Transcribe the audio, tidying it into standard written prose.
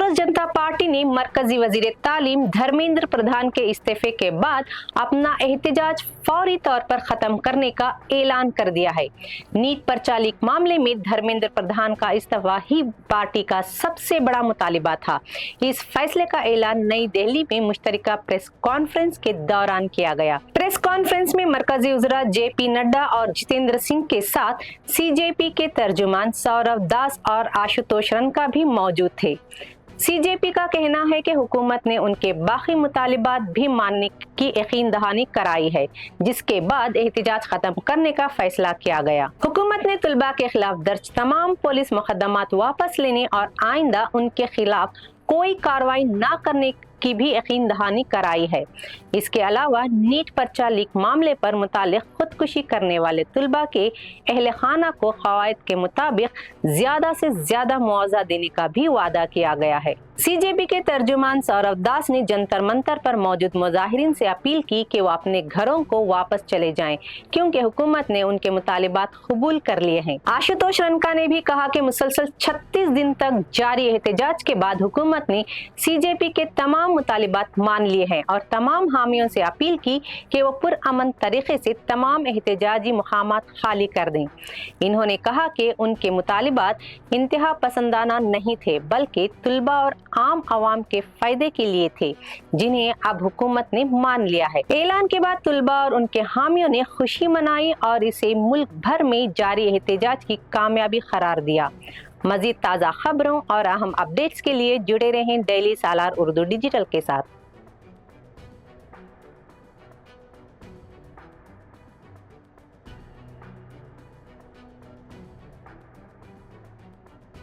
Peoples जनता party ने मरकजी वजीर तालीम धर्मेंद्र प्रधान के इस्तीफे के बाद अपना एहतजाज फौरी तौर पर खत्म करने का ऐलान कर दिया है। नीट पर्चा लीक मामले में धर्मेंद्र प्रधान का इस्तीफा ही पार्टी का सबसे बड़ा मुतालिबा था। इस फैसले का ऐलान नई दिल्ली में मुश्तरका प्रेस कॉन्फ्रेंस के दौरान किया गया। प्रेस कॉन्फ्रेंस में मरकजी वज़ीर जेपी नड्डा और जितेंद्र सिंह के साथ सीजेपी के तर्जुमान सौरभ दास और आशुतोष रंका भी मौजूद थे। सीजेपी का कहना है कि हुकूमत ने उनके बाकी मुतालिबात भी मानने की यकीन दहानी कराई है, जिसके बाद एहतजाज खत्म करने का फैसला किया गया। हुकूमत ने तलबा के खिलाफ दर्ज तमाम पुलिस मुकदमात वापस लेने और आइंदा उनके खिलाफ कोई कार्रवाई न करने की भी यकीन दहानी कराई है। इसके अलावा नीट पर्चा लीक मामले पर मुतालिक खुदकुशी करने वाले तलबा के अहले खाना को कवायद के मुताबिक ज्यादा से ज्यादा मुआवजा देने का भी वादा किया गया है। सीजेपी के तर्जुमान सौरभ दास ने जंतर मंतर पर मौजूद मुजाहिरीन से अपील की कि वो अपने घरों को वापस चले जाएं, क्योंकि हुकूमत ने उनके मुतालिबात कबूल कर लिए हैं। आशुतोष रंका ने भी कहा कि मुसलसल 36 दिन तक जारी एहतजाज के बाद हुकूमत ने सीजेपी के तमाम मुतालिबात मान लिए हैं और तमाम हामियों से अपील की कि वो पुरअमन तरीके से तमाम एहतजाजी मुकामात खाली कर दें। इन्होंने कहा कि उनके मुतालिबात इंतहा पसंदाना नहीं थे, बल्कि तलबा और आम आवाम के फायदे के लिए थे, जिन्हें अब हुकूमत ने मान लिया है। ऐलान के बाद तलबा और उनके हामियों ने खुशी मनाई और इसे मुल्क भर में जारी एहतजाज की कामयाबी करार दिया। मजीद ताज़ा खबरों और अहम अपडेट्स के लिए जुड़े रहें डेली सालार उर्दू डिजिटल के साथ।